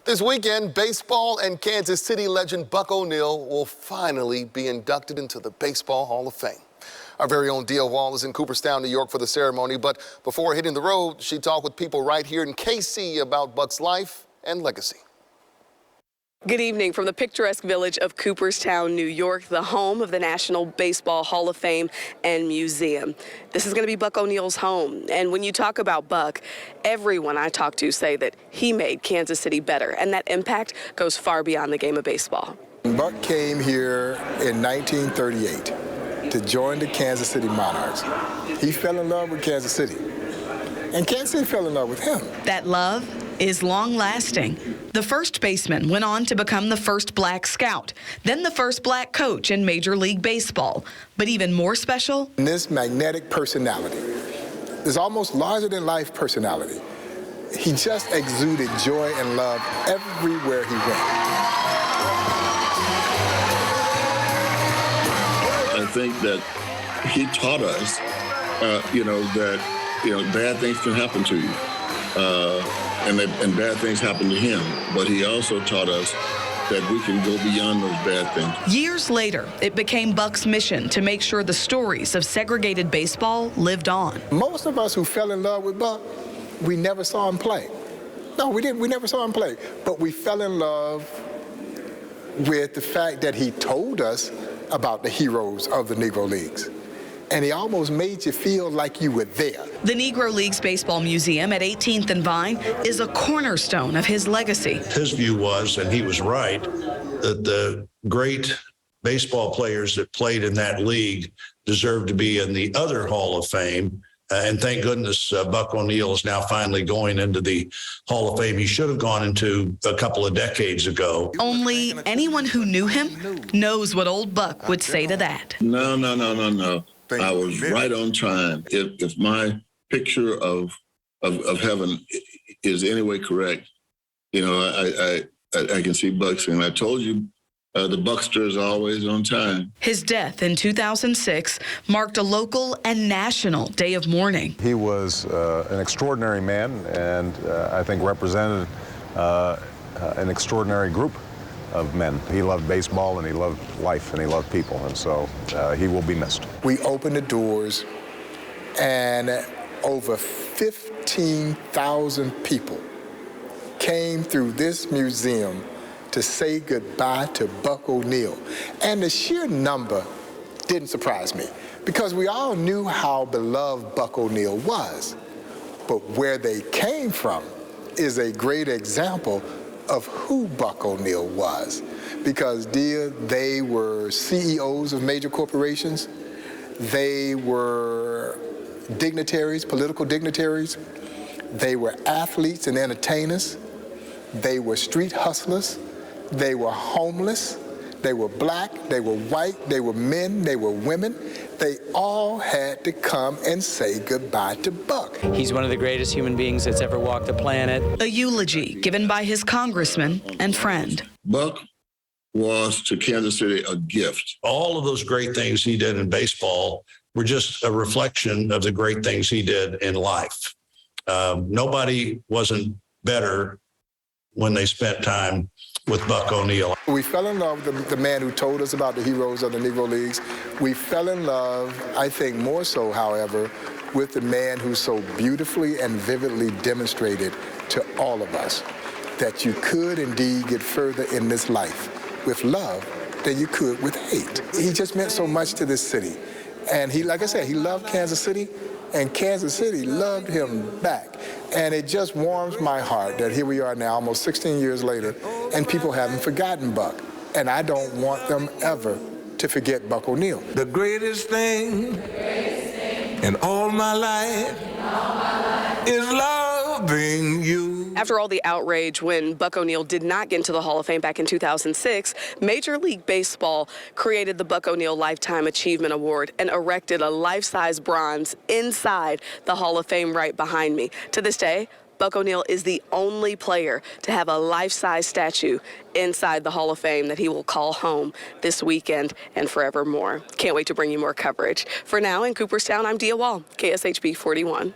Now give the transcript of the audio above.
This weekend, baseball and Kansas City legend Buck ONeil will finally be inducted into the Baseball Hall of Fame. Our very own Dia Wall is in Cooperstown, New York for the ceremony, but before hitting the road, she talked with people right here in KC about Buck's life and legacy. Good evening from the picturesque village of Cooperstown, New York, the home of the National Baseball Hall of Fame and Museum. This is going to be Buck ONeil's home. And when you talk about Buck, everyone I talk to say that he made Kansas City better, and that impact goes far beyond the game of baseball. Buck came here in 1938 to join the Kansas City Monarchs. He fell in love with Kansas City, and Kansas City fell in love with him. That love is long-lasting. The first baseman went on to become the first black scout, then the first black coach in Major League Baseball. But even more special, this magnetic personality, this almost larger-than-life personality, he just exuded joy and love everywhere he went. I think that he taught us, that bad things can happen to you. And bad things happen to him, but he also taught us that we can go beyond those bad things. Years later, it became Buck's mission to make sure the stories of segregated baseball lived on. Most of us who fell in love with Buck, we never saw him play. No, we didn't. We never saw him play. But we fell in love with the fact that he told us about the heroes of the Negro Leagues. And he almost made you feel like you were there. The Negro Leagues Baseball Museum at 18th and Vine is a cornerstone of his legacy. His view was, and he was right, that the great baseball players that played in that league deserved to be in the other Hall of Fame. And thank goodness Buck ONeil is now finally going into the Hall of Fame. He should have gone into a couple of decades ago. Only anyone who knew him knows what old Buck would say to that. No. I was right on time. If my picture of heaven is any way correct, I can see Buck saying, I told you, the Buckster is always on time. His death in 2006 marked a local and national day of mourning. He was an extraordinary man, and I think represented an extraordinary group of men. He loved baseball, and he loved life, and he loved people, and so he will be missed. We opened the doors, and over 15,000 people came through this museum to say goodbye to Buck ONeil. And the sheer number didn't surprise me, because we all knew how beloved Buck ONeil was. But where they came from is a great example of who Buck ONeil was. Because, dear, they were CEOs of major corporations. They were dignitaries, political dignitaries. They were athletes and entertainers. They were street hustlers. They were homeless. They were black. They were white. They were men. They were women. They all had to come and say goodbye to Buck. He's one of the greatest human beings that's ever walked the planet. A eulogy given by his congressman and friend. Buck was to Kansas City a gift. All of those great things he did in baseball were just a reflection of the great things he did in life. Nobody wasn't better when they spent time with Buck ONeil. We fell in love with the man who told us about the heroes of the Negro Leagues. We fell in love, I think more so, however, with the man who so beautifully and vividly demonstrated to all of us that you could indeed get further in this life with love than you could with hate. He just meant so much to this city. And he, like I said, he loved Kansas City, and Kansas City loved him back. And it just warms my heart that here we are now, almost 16 years later, and people haven't forgotten Buck. And I don't want them ever to forget Buck ONeil. The greatest thing in all my life is loving you. After all the outrage when Buck ONeil did not get into the Hall of Fame back in 2006, Major League Baseball created the Buck ONeil Lifetime Achievement Award and erected a life-size bronze inside the Hall of Fame right behind me. To this day, Buck ONeil is the only player to have a life-size statue inside the Hall of Fame that he will call home this weekend and forevermore. Can't wait to bring you more coverage. For now, in Cooperstown, I'm Dia Wall, KSHB 41.